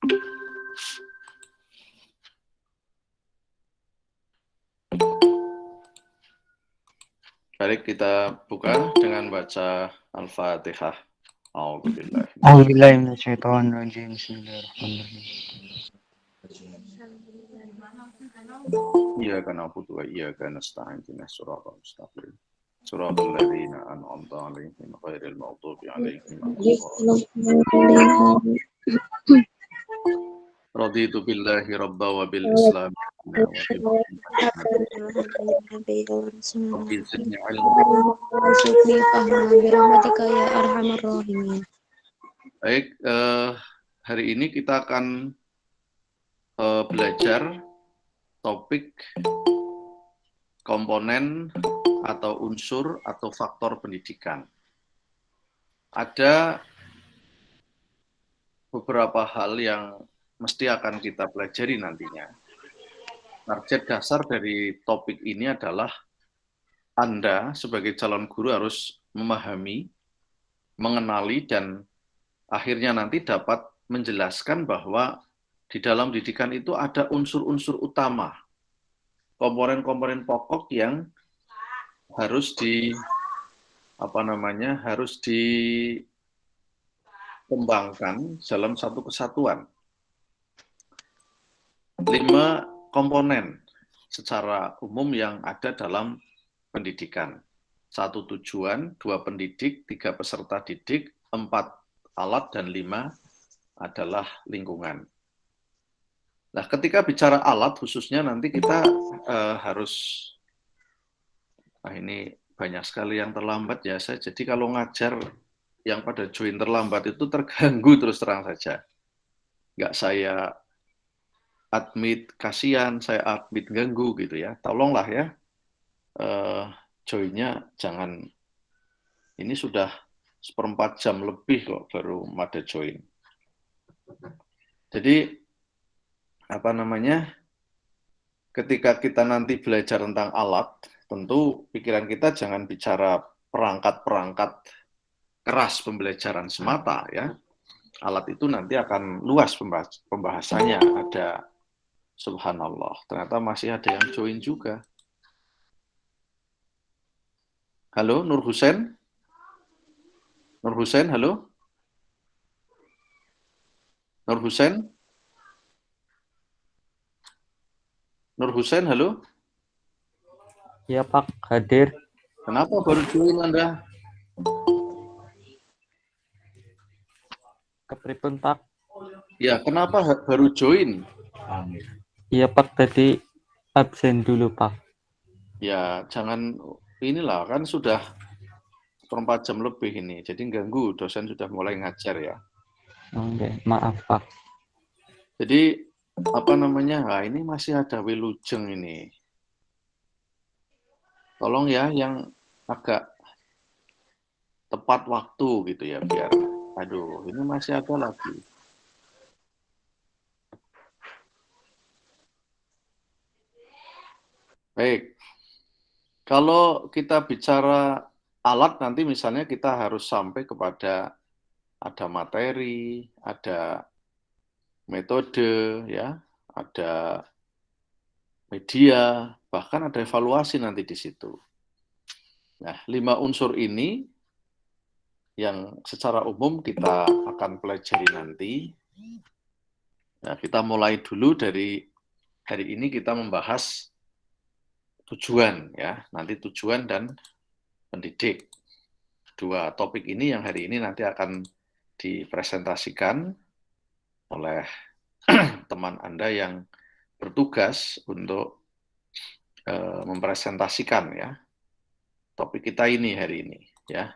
Baik, kita buka dengan baca Al-Fatihah. A'udzubillah. A'udzubillahi minasyaitonirrajim. Bismillahirrahmanirrahim. Iyyaka na'budu wa iyyaka nasta'in. Ihdinas siratal mustaqim. Siratal ladzina an'amta 'alaihim ghairil maghdubi 'alaihim waladdallin. Raditu billahi rabba wa bil islam wa bi zidni ilmi. Baik, hari ini kita akan belajar topik komponen atau unsur atau faktor pendidikan. Ada beberapa hal yang mesti akan kita pelajari nantinya. Target dasar dari topik ini adalah Anda sebagai calon guru harus memahami, mengenali, dan akhirnya nanti dapat menjelaskan bahwa di dalam didikan itu ada unsur-unsur utama, komponen-komponen pokok yang harus dikembangkan dalam satu kesatuan. 5 komponen secara umum yang ada dalam pendidikan. 1 tujuan, 2 pendidik, 3 peserta didik, 4 alat, dan 5 adalah lingkungan. Nah, ketika bicara alat khususnya nanti kita harus, ini banyak sekali yang terlambat ya, jadi kalau ngajar yang pada join terlambat itu terganggu terus terang saja. Nggak saya admit, kasihan, saya admit ganggu gitu ya. Tolonglah ya, joinnya jangan, ini sudah 1/4 jam lebih kok baru pada join. Jadi, ketika kita nanti belajar tentang alat, tentu pikiran kita jangan bicara perangkat-perangkat keras pembelajaran semata ya. Alat itu nanti akan luas pembahasannya, ada subhanallah, ternyata masih ada yang join juga. Halo, Nur Husain? Nur Husain, halo? Nur Husain? Nur Husain, halo? Ya Pak, hadir. Kenapa baru join Anda? Kepripun Pak? Ya, kenapa baru join? Iya Pak, tadi absen dulu Pak. Ya, jangan, inilah kan sudah 1/4 jam lebih ini, jadi ganggu, dosen sudah mulai ngajar ya. Oke, maaf Pak. Jadi, nah ini masih ada Wilujeng ini. Tolong ya, yang agak tepat waktu gitu ya, biar, aduh, ini masih ada lagi. Baik, kalau kita bicara alat nanti misalnya kita harus sampai kepada ada materi, ada metode, ya, ada media, bahkan ada evaluasi nanti di situ. Nah, 5 unsur ini yang secara umum kita akan pelajari nanti. Nah, kita mulai dulu dari hari ini kita membahas tujuan ya, nanti tujuan dan pendidik. 2 topik ini yang hari ini nanti akan dipresentasikan oleh teman Anda yang bertugas untuk mempresentasikan ya topik kita ini hari ini ya.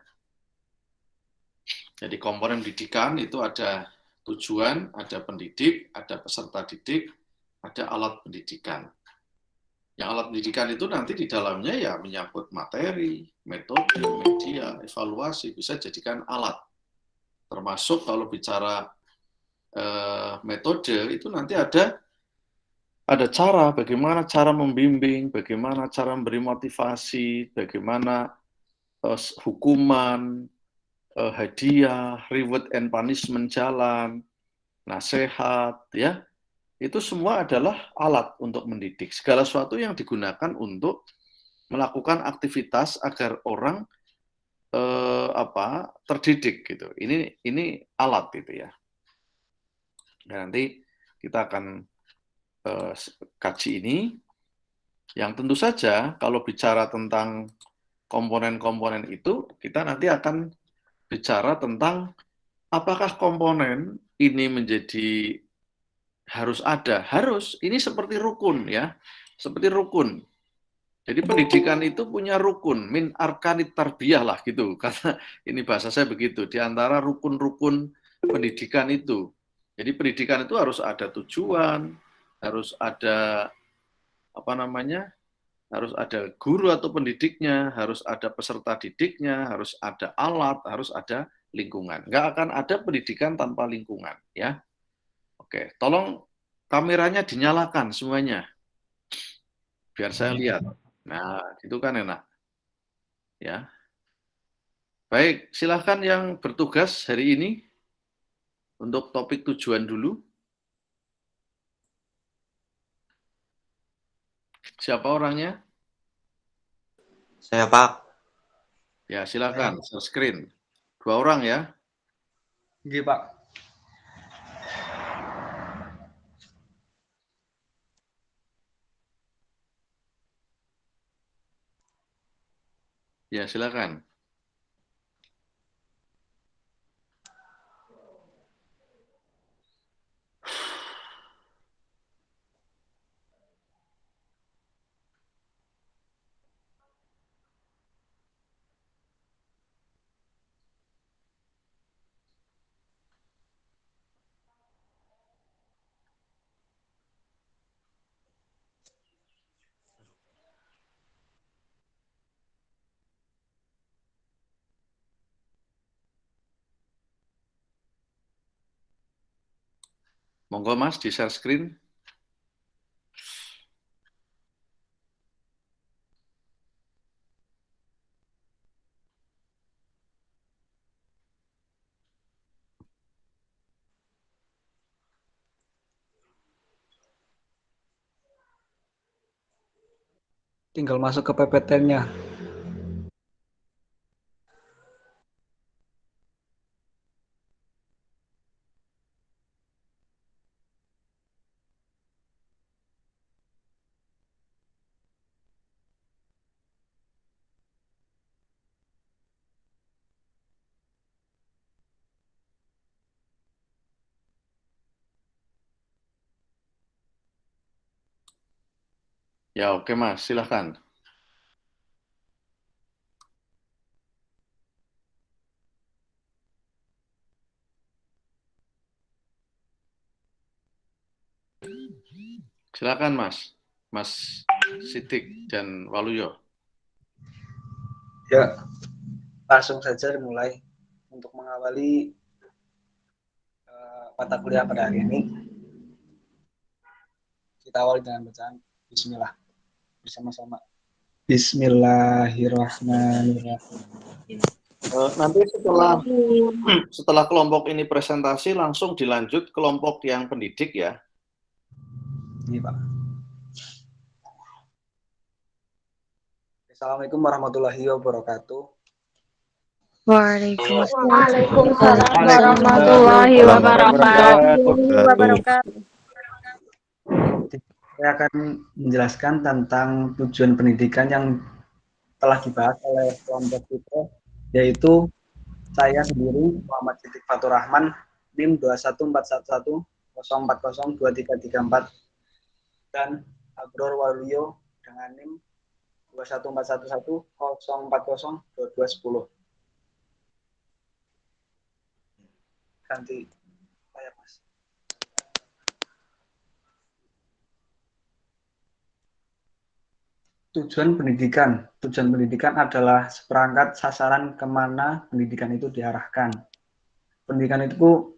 Jadi komponen pendidikan itu ada tujuan, ada pendidik, ada peserta didik, ada alat pendidikan. Yang alat pendidikan itu nanti di dalamnya ya menyangkut materi, metode, media, evaluasi, bisa jadikan alat. Termasuk kalau bicara metode itu nanti ada cara, bagaimana cara membimbing, bagaimana cara memberi motivasi, bagaimana hukuman, hadiah, reward and punishment jalan, nasihat, ya, itu semua adalah alat untuk mendidik. Segala sesuatu yang digunakan untuk melakukan aktivitas agar orang terdidik gitu. Ini alat gitu ya. Dan nanti kita akan kaji ini. Yang tentu saja kalau bicara tentang komponen-komponen itu, kita nanti akan bicara tentang apakah komponen ini menjadi harus ada. Harus, ini seperti rukun ya, seperti rukun. Jadi pendidikan itu punya rukun, min arkanit tarbiyah lah gitu, karena ini bahasa saya begitu, di antara rukun-rukun pendidikan itu. Jadi pendidikan itu harus ada tujuan, harus ada harus ada guru atau pendidiknya, harus ada peserta didiknya, harus ada alat, harus ada lingkungan. Nggak akan ada pendidikan tanpa lingkungan, ya. Oke, tolong kameranya dinyalakan semuanya, biar saya lihat. Nah, itu kan enak, ya. Baik, silahkan yang bertugas hari ini untuk topik tujuan dulu. Siapa orangnya? Saya Pak. Ya, silakan, share screen. 2 orang ya. Iya Pak. Ya, silakan. Monggo Mas, di share screen. Tinggal masuk ke PPT-nya. Ya, oke Mas, silakan. Silakan Mas. Mas Sidik dan Waluyo. Ya, langsung saja dimulai untuk mengawali mata kuliah pada hari ini. Kita awali dengan bacaan Bismillah bersama-sama. Bismillahirrahmanirrahim. Nanti setelah kelompok ini presentasi langsung dilanjut kelompok yang pendidik ya. Iya Pak. Assalamualaikum warahmatullahi wabarakatuh. Waalaikumsalam warahmatullahi wabarakatuh. Saya akan menjelaskan tentang tujuan pendidikan yang telah dibahas oleh kelompok kita, yaitu saya sendiri Muhammad Siddiq Fatur Rahman, NIM 2141104023334, dan Abror Waluyo dengan NIM 2141104022210. Ganti layar Mas. Tujuan pendidikan adalah seperangkat sasaran kemana pendidikan itu diarahkan. Pendidikan itu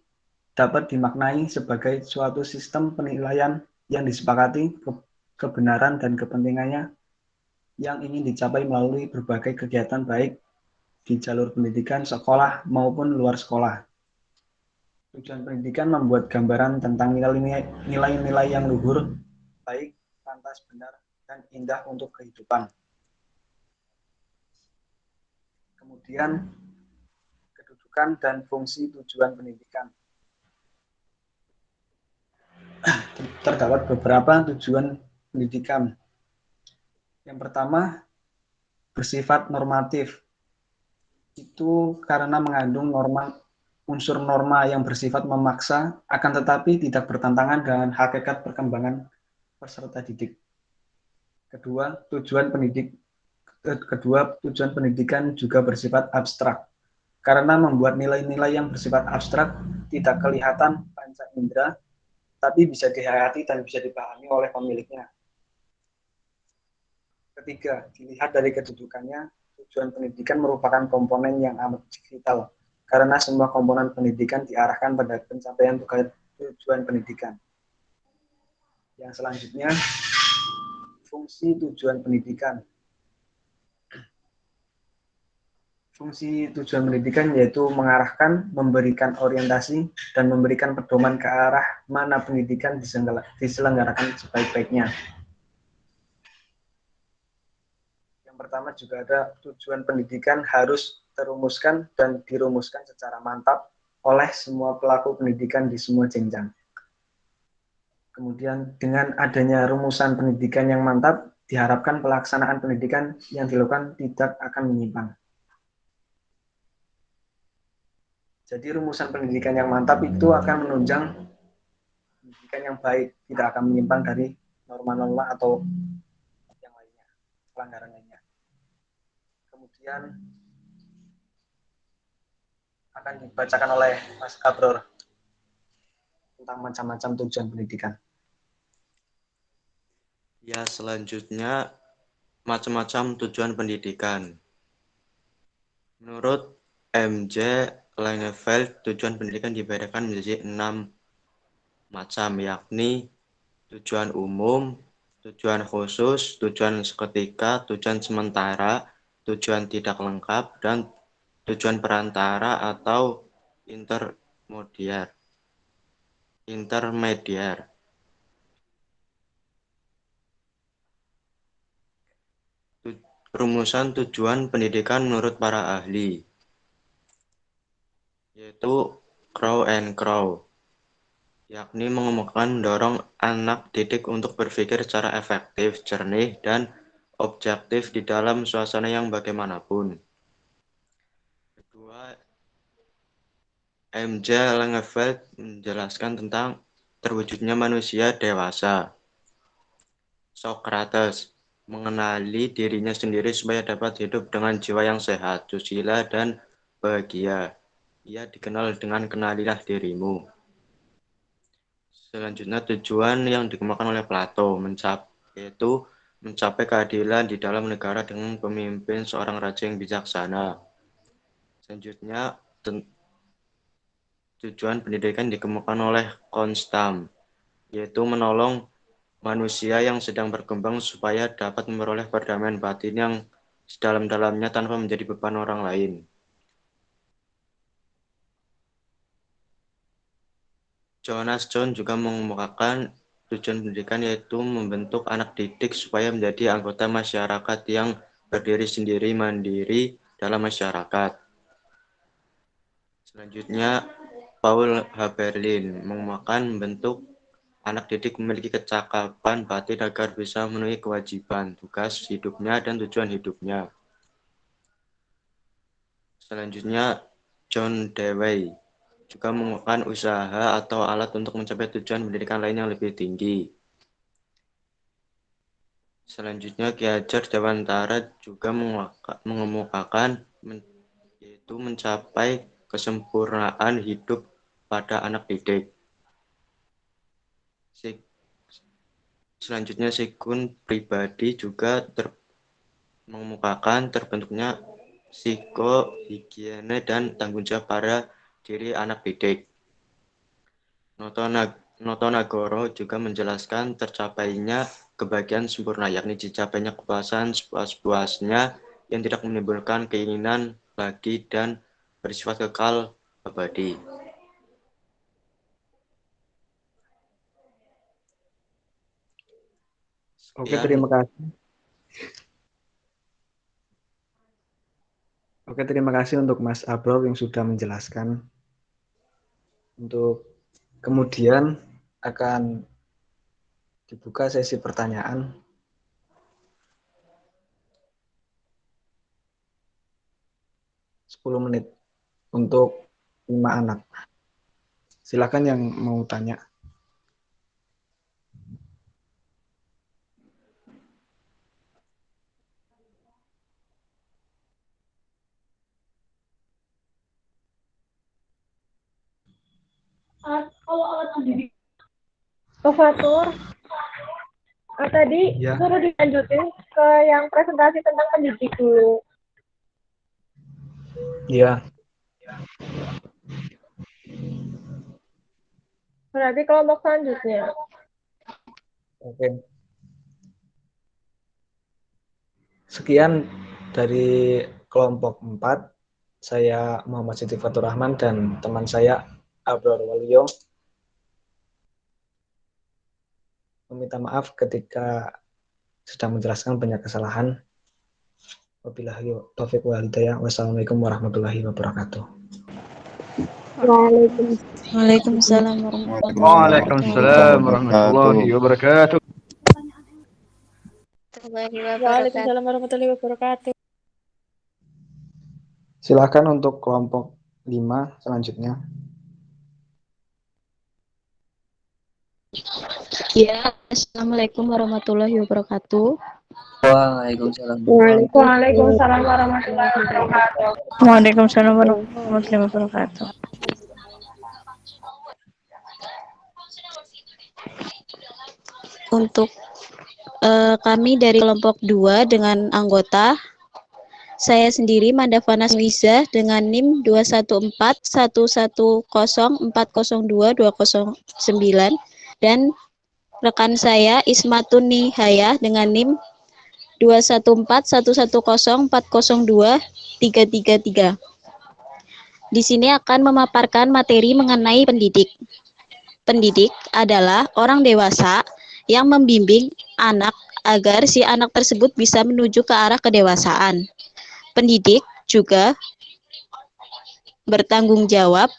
dapat dimaknai sebagai suatu sistem penilaian yang disepakati kebenaran dan kepentingannya yang ingin dicapai melalui berbagai kegiatan baik di jalur pendidikan sekolah maupun luar sekolah. Tujuan pendidikan membuat gambaran tentang nilai-nilai yang luhur, baik, pantas, benar, dan indah untuk kehidupan. Kemudian, kedudukan dan fungsi tujuan pendidikan. Terdapat beberapa tujuan pendidikan. Yang pertama, bersifat normatif. Itu karena mengandung unsur norma yang bersifat memaksa, akan tetapi tidak bertentangan dengan hakikat perkembangan peserta didik. Kedua, tujuan pendidikan juga bersifat abstrak, karena membuat nilai-nilai yang bersifat abstrak tidak kelihatan panca indera, tapi bisa dihayati dan bisa dipahami oleh pemiliknya. Ketiga, dilihat dari kedudukannya, tujuan pendidikan merupakan komponen yang amat vital, karena semua komponen pendidikan diarahkan pada pencapaian tujuan pendidikan. Yang selanjutnya, fungsi tujuan pendidikan. Fungsi tujuan pendidikan yaitu mengarahkan, memberikan orientasi, dan memberikan pedoman ke arah mana pendidikan diselenggarakan sebaik-baiknya. Yang pertama juga ada tujuan pendidikan harus terumuskan dan dirumuskan secara mantap oleh semua pelaku pendidikan di semua jenjang. Kemudian dengan adanya rumusan pendidikan yang mantap, diharapkan pelaksanaan pendidikan yang dilakukan tidak akan menyimpang. Jadi rumusan pendidikan yang mantap itu akan menunjang pendidikan yang baik, tidak akan menyimpang dari norma-norma atau yang lainnya, pelanggaran lainnya. Kemudian akan dibacakan oleh Mas Abror tentang macam-macam tujuan pendidikan. Ya, selanjutnya macam-macam tujuan pendidikan. Menurut M.J. Langeveld, tujuan pendidikan dibedakan menjadi 6 macam, yakni tujuan umum, tujuan khusus, tujuan seketika, tujuan sementara, tujuan tidak lengkap, dan tujuan perantara atau intermediar. Rumusan tujuan pendidikan menurut para ahli, yaitu Crow and Crow, yakni mengemukakan mendorong anak didik untuk berpikir secara efektif, jernih, dan objektif di dalam suasana yang bagaimanapun. Kedua, M.J. Langeveld menjelaskan tentang terwujudnya manusia dewasa. Socrates mengenali dirinya sendiri supaya dapat hidup dengan jiwa yang sehat, susila, dan bahagia. Ia dikenal dengan kenalilah dirimu. Selanjutnya tujuan yang dikemukakan oleh Plato yaitu mencapai keadilan di dalam negara dengan pemimpin seorang raja yang bijaksana. Selanjutnya tujuan pendidikan dikemukakan oleh Constam, yaitu menolong manusia yang sedang berkembang supaya dapat memperoleh perdamaian batin yang sedalam-dalamnya tanpa menjadi beban orang lain. Jonas John juga mengemukakan tujuan pendidikan yaitu membentuk anak didik supaya menjadi anggota masyarakat yang berdiri sendiri mandiri dalam masyarakat. Selanjutnya, Paul Haberlin mengemukakan bentuk anak didik memiliki kecakapan batin agar bisa memenuhi kewajiban, tugas hidupnya, dan tujuan hidupnya. Selanjutnya, John Dewey juga mengemukakan usaha atau alat untuk mencapai tujuan pendidikan lain yang lebih tinggi. Selanjutnya, Ki Hajar Dewantara juga mengemukakan yaitu mencapai kesempurnaan hidup pada anak didik. Selanjutnya, Sigmund pribadi juga mengemukakan terbentuknya psikohigiene dan tanggung jawab pada diri anak didik. Noto Nagoro juga menjelaskan tercapainya kebahagiaan sempurna, yakni dicapainya kepuasan sepuas-puasnya yang tidak menimbulkan keinginan lagi dan bersifat kekal abadi. Oke, Ya, terima kasih. Oke, terima kasih untuk Mas Abrol yang sudah menjelaskan. Untuk kemudian akan dibuka sesi pertanyaan. Sepuluh menit untuk 5 anak. Silakan yang mau tanya. Kalau alat pendidik Profesor, tadi Ya, suruh dilanjutin ke yang presentasi tentang pendidik dulu. ya. Berarti kelompok selanjutnya. Oke. Sekian dari kelompok 4. Saya Muhammad Siti Fatur Rahman dan teman saya Abror Waluyo. Meminta maaf ketika sudah menjelaskan banyak kesalahan. Wabillahi taufiq wal hidayah. Wassalamualaikum warahmatullahi wabarakatuh. Waalaikumsalam warahmatullahi Waalaikumsalam warahmatullahi wabarakatuh. wabarakatuh. Waalaikumsalam warahmatullahi wabarakatuh. Silakan untuk kelompok 5 selanjutnya. Ya, assalamualaikum warahmatullahi wabarakatuh. Waalaikumsalam. Waalaikumsalam warahmatullahi wabarakatuh. Waalaikumsalam warahmatullahi wabarakatuh. Untuk kami dari kelompok 2 dengan anggota saya sendiri Mandavana Luiza dengan NIM 21411040229 dan rekan saya Ismatun Nihaya dengan NIM 21411040233. Di sini akan memaparkan materi mengenai pendidik. Pendidik adalah orang dewasa yang membimbing anak agar si anak tersebut bisa menuju ke arah kedewasaan. Pendidik juga bertanggung jawab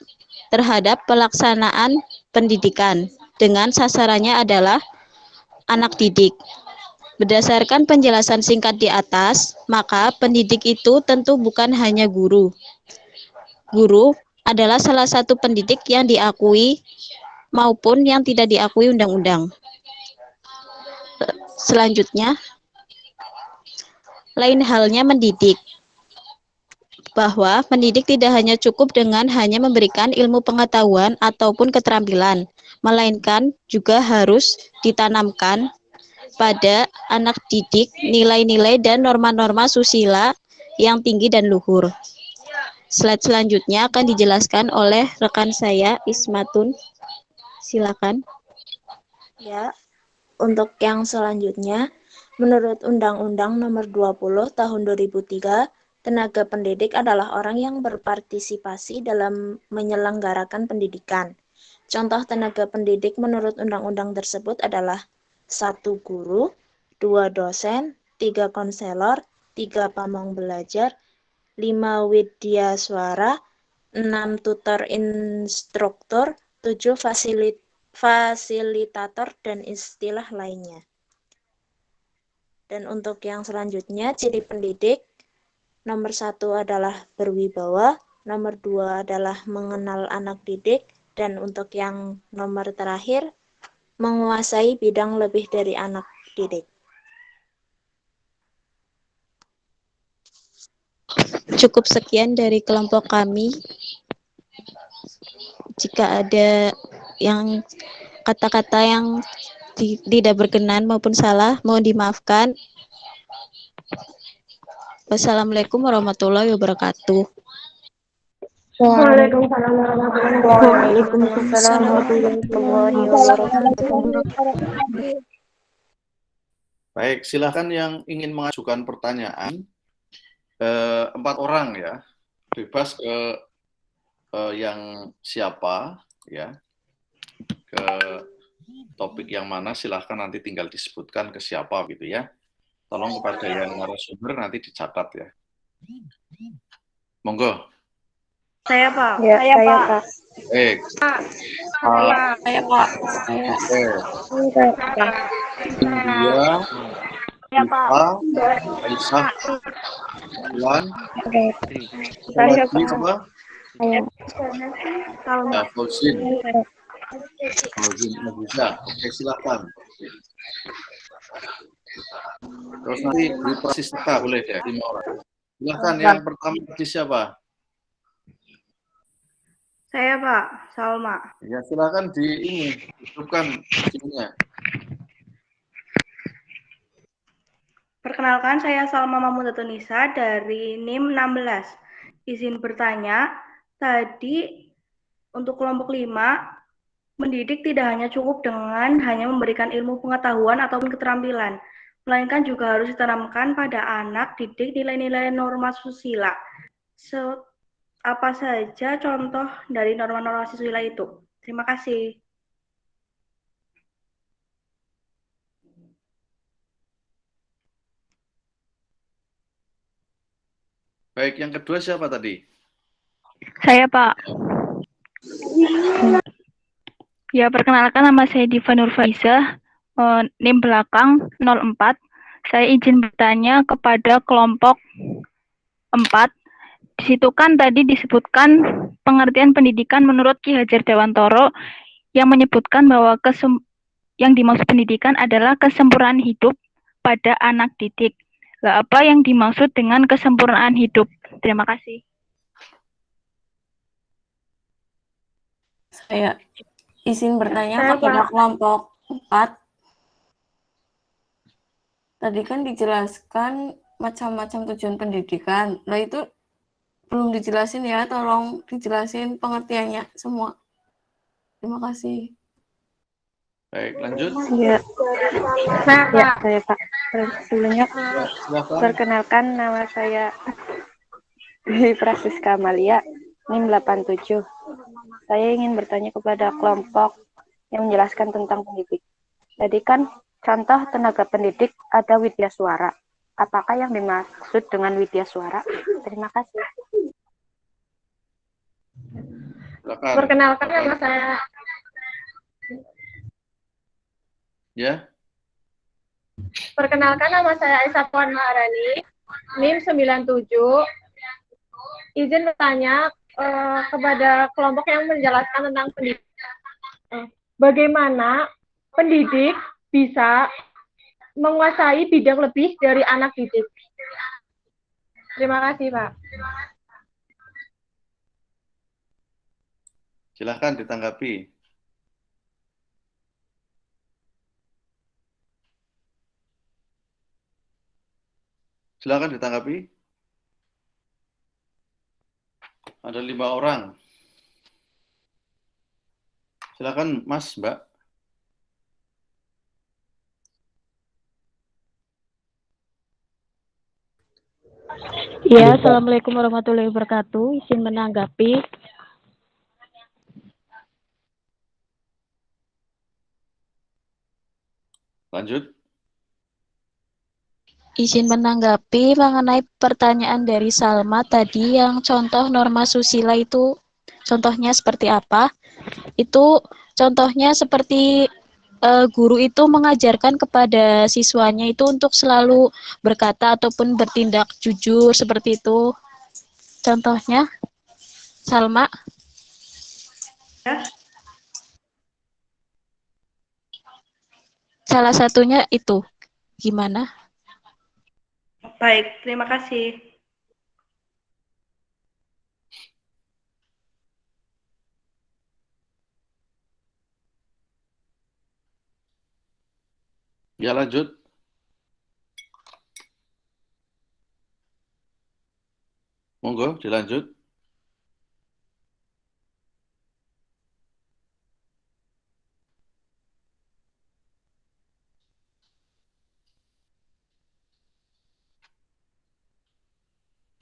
terhadap pelaksanaan pendidikan dengan sasarannya adalah anak didik. Berdasarkan penjelasan singkat di atas, maka pendidik itu tentu bukan hanya guru. Guru adalah salah satu pendidik yang diakui maupun yang tidak diakui undang-undang. Selanjutnya, lain halnya mendidik. Bahwa mendidik tidak hanya cukup dengan hanya memberikan ilmu pengetahuan ataupun keterampilan, melainkan juga harus ditanamkan pada anak didik nilai-nilai dan norma-norma susila yang tinggi dan luhur. Slide selanjutnya akan dijelaskan oleh rekan saya Ismatun. Silakan. Ya, untuk yang selanjutnya, menurut Undang-Undang Nomor 20 Tahun 2003, tenaga pendidik adalah orang yang berpartisipasi dalam menyelenggarakan pendidikan. Contoh tenaga pendidik menurut undang-undang tersebut adalah 1 guru, 2 dosen, 3 konselor, 3 pamong belajar, 5 widyaswara, 6 tutor instruktur, 7 fasilitator, dan istilah lainnya. Dan untuk yang selanjutnya, ciri pendidik, nomor 1 adalah berwibawa, nomor 2 adalah mengenal anak didik, dan untuk yang nomor terakhir, menguasai bidang lebih dari anak didik. Cukup sekian dari kelompok kami. Jika ada yang kata-kata yang tidak berkenan maupun salah, mohon dimaafkan. Wassalamualaikum warahmatullahi wabarakatuh. Waalaikumsalam warahmatullahi wabarakatuh. Baik, silakan yang ingin mengajukan pertanyaan. 4 orang ya, bebas ke yang siapa ya, ke topik yang mana silahkan nanti tinggal disebutkan ke siapa gitu ya. Tolong kepada yang narasumber nanti dicatat ya. Monggo. Saya Pak. Ya, Saya Pak. Baik. Saya Pak. India, Saya Pak. Ipa, Aisyah, Bulan, Saya lagi Pak. apa? Salma. Ya, Fauzin. Fauzin Abuja. Oke, silakan. Terus nanti beri Prasista boleh ya, 5 orang. Silakan yang pertama tadi siapa? Saya Pak. Salma. Ya, silakan hidupkan videonya. Perkenalkan, saya Salma Mahmudatunisa dari NIM 16. Izin bertanya, tadi untuk kelompok 5, mendidik tidak hanya cukup dengan hanya memberikan ilmu pengetahuan ataupun keterampilan, melainkan juga harus ditanamkan pada anak didik nilai-nilai norma susila. Apa saja contoh dari norma-norma susila itu? Terima kasih. Baik, yang kedua siapa tadi? Saya Pak. Ya, perkenalkan nama saya Diva Nurfaizah, NIM belakang 04. Saya izin bertanya kepada kelompok 4. Di situ kan tadi disebutkan pengertian pendidikan menurut Ki Hajar Dewantoro yang menyebutkan bahwa yang dimaksud pendidikan adalah kesempurnaan hidup pada anak didik. Lah, apa yang dimaksud dengan kesempurnaan hidup? Terima kasih. Saya izin bertanya kepada kelompok 4. Tadi kan dijelaskan macam-macam tujuan pendidikan. Nah, itu belum dijelasin ya, tolong dijelasin pengertiannya semua. Terima kasih. Baik, lanjut. Ya, saya Pak. Sebelumnya, perkenalkan nama saya Prasiska Amalia, NIM 87. Saya ingin bertanya kepada kelompok yang menjelaskan tentang pendidik. Jadi kan contoh tenaga pendidik ada Widya Suara. Apakah yang dimaksud dengan Widya Suara? Terima kasih. Perkenalkan nama saya. Ya. Perkenalkan nama saya Aisyah Puan Maharani, NIM 97. Izin bertanya kepada kelompok yang menjelaskan tentang pendidikan. Bagaimana pendidik bisa menguasai bidang lebih dari anak didik? Terima kasih, Pak. Silakan ditanggapi. Silakan ditanggapi. Ada 5 orang. Silakan Mas, Mbak. Ya, Assalamualaikum warahmatullahi wabarakatuh. Izin menanggapi. Lanjut. Izin menanggapi mengenai pertanyaan dari Salma tadi yang contoh norma susila itu contohnya seperti apa? Itu contohnya seperti guru itu mengajarkan kepada siswanya itu untuk selalu berkata ataupun bertindak jujur seperti itu. Contohnya, Salma. Salah satunya itu. Gimana? Baik, terima kasih. Ya, lanjut. Monggo, dilanjut.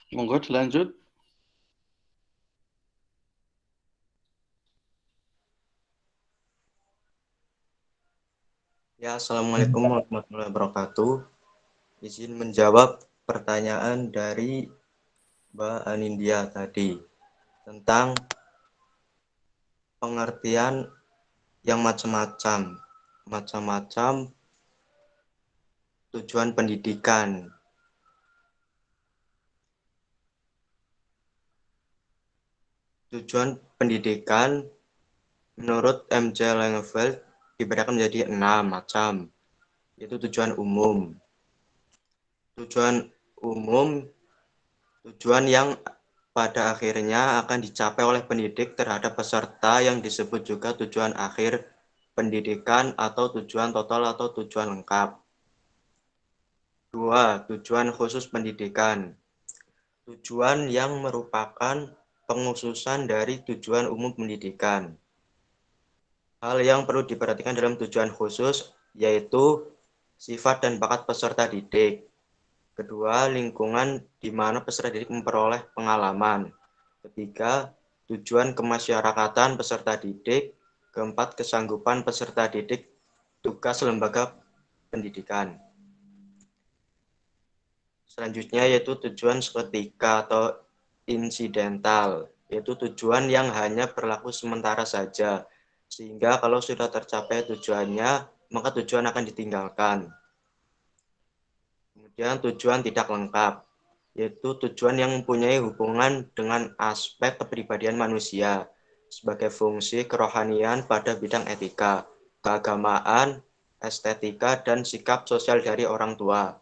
Monggo, dilanjut. Ya, Assalamualaikum warahmatullahi wabarakatuh. Izin menjawab pertanyaan dari Mbak Anindya tadi tentang pengertian yang macam-macam. Macam-macam tujuan pendidikan. Tujuan pendidikan menurut M.J. Langeveld dibedakan menjadi 6 macam, yaitu tujuan umum. Tujuan umum, tujuan yang pada akhirnya akan dicapai oleh pendidik terhadap peserta yang disebut juga tujuan akhir pendidikan atau tujuan total atau tujuan lengkap. 2. Tujuan khusus pendidikan. Tujuan yang merupakan pengkhususan dari tujuan umum pendidikan. Hal yang perlu diperhatikan dalam tujuan khusus yaitu sifat dan bakat peserta didik. Kedua, lingkungan di mana peserta didik memperoleh pengalaman. Ketiga, tujuan kemasyarakatan peserta didik. Keempat, kesanggupan peserta didik, tugas lembaga pendidikan. Selanjutnya yaitu tujuan seketika atau insidental, yaitu tujuan yang hanya berlaku sementara saja, sehingga kalau sudah tercapai tujuannya, maka tujuan akan ditinggalkan. Kemudian tujuan tidak lengkap, yaitu tujuan yang mempunyai hubungan dengan aspek kepribadian manusia, sebagai fungsi kerohanian pada bidang etika, keagamaan, estetika, dan sikap sosial dari orang tua.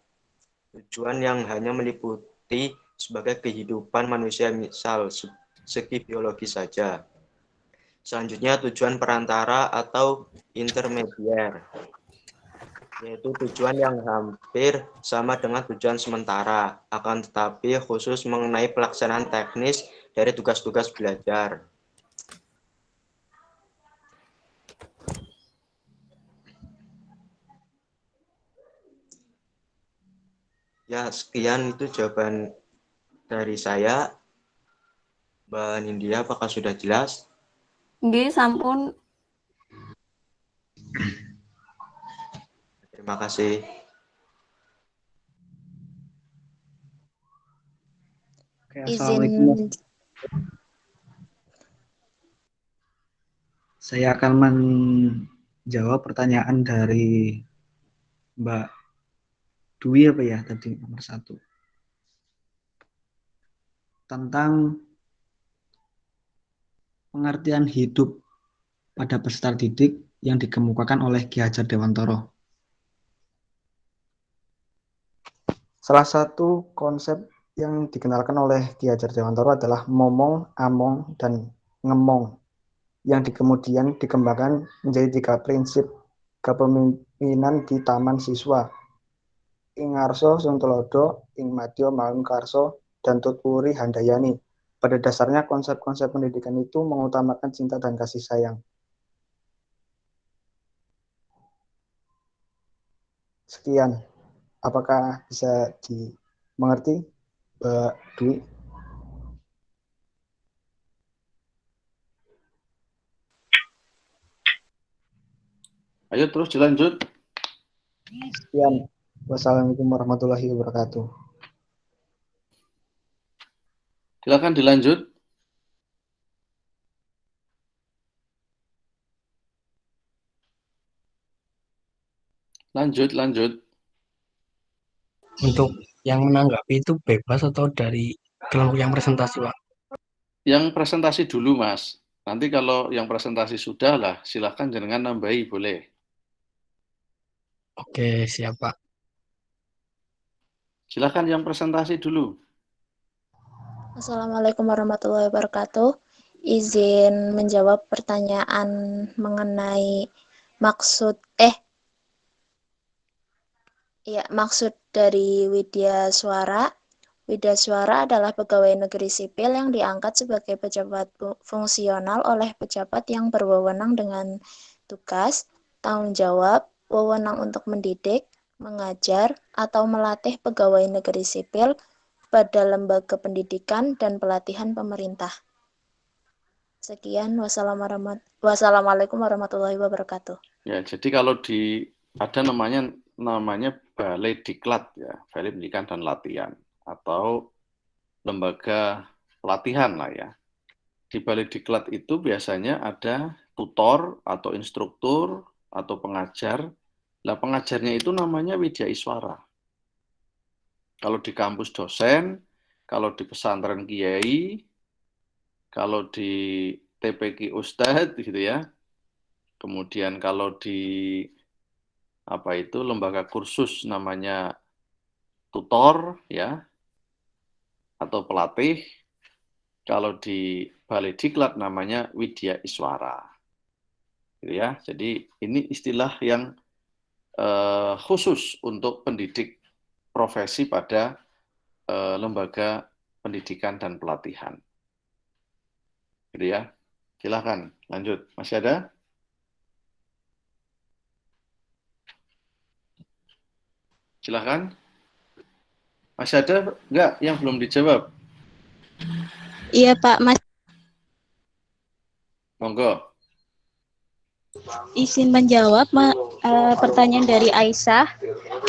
Tujuan yang hanya meliputi sebagai kehidupan manusia, misal segi biologi saja. Selanjutnya tujuan perantara atau intermedier, yaitu tujuan yang hampir sama dengan tujuan sementara, akan tetapi khusus mengenai pelaksanaan teknis dari tugas-tugas belajar. Ya, sekian itu jawaban dari saya. Mbak Nindya, apakah sudah jelas? Nggih, sampun. Terima kasih. Oke, Izin Assalamualaikum. Saya akan menjawab pertanyaan dari Mbak Dwi apa ya tadi nomor 1 tentang pengertian hidup pada peserta didik yang dikemukakan oleh Ki Hajar Dewantara. Salah satu konsep yang dikenalkan oleh Ki Hajar Dewantara adalah momong, among, dan ngemong, yang kemudian dikembangkan menjadi 3 prinsip kepemimpinan di taman siswa. Ing ngarso sing tulodo, ing madya malem karso, dan tuturi handayani. Pada dasarnya konsep-konsep pendidikan itu mengutamakan cinta dan kasih sayang. Sekian. Apakah bisa dimengerti, Mbak Dwi? Ayo terus dilanjut. Sekian. Wassalamualaikum warahmatullahi wabarakatuh. Silakan dilanjut. Lanjut. Untuk yang menanggapi itu bebas atau dari kelompok yang presentasi, Pak? Yang presentasi dulu, Mas. Nanti kalau yang presentasi sudah lah, silakan jenengan nambahi, boleh. Oke, siap, Pak. Silakan yang presentasi dulu. Assalamualaikum warahmatullahi wabarakatuh. Izin menjawab pertanyaan mengenai maksud dari Widya Suara. Widya Suara adalah pegawai negeri sipil yang diangkat sebagai pejabat fungsional oleh pejabat yang berwenang dengan tugas, tanggung jawab, wewenang untuk mendidik, mengajar, atau melatih pegawai negeri sipil pada lembaga pendidikan dan pelatihan pemerintah. Sekian, wassalamualaikum warahmatullahi wabarakatuh. Ya, jadi kalau di ada namanya Balai Diklat ya, Balai Pendidikan dan Latihan atau lembaga pelatihan lah ya. Di Balai Diklat itu biasanya ada tutor atau instruktur atau pengajar. Nah, pengajarnya itu namanya Widya Iswara. Kalau di kampus dosen, kalau di pesantren kiai, kalau di TPQ Ustadz gitu ya. Kemudian kalau di lembaga kursus namanya tutor ya atau pelatih. Kalau di Balai Diklat namanya Widya Iswara. Gitu ya. Jadi ini istilah yang khusus untuk pendidik profesi pada lembaga pendidikan dan pelatihan. Gitu ya. Silakan lanjut. Masih ada? Silakan. Masih ada enggak yang belum dijawab? Iya Pak, Mas. Monggo. Izin menjawab pertanyaan dari Aisyah.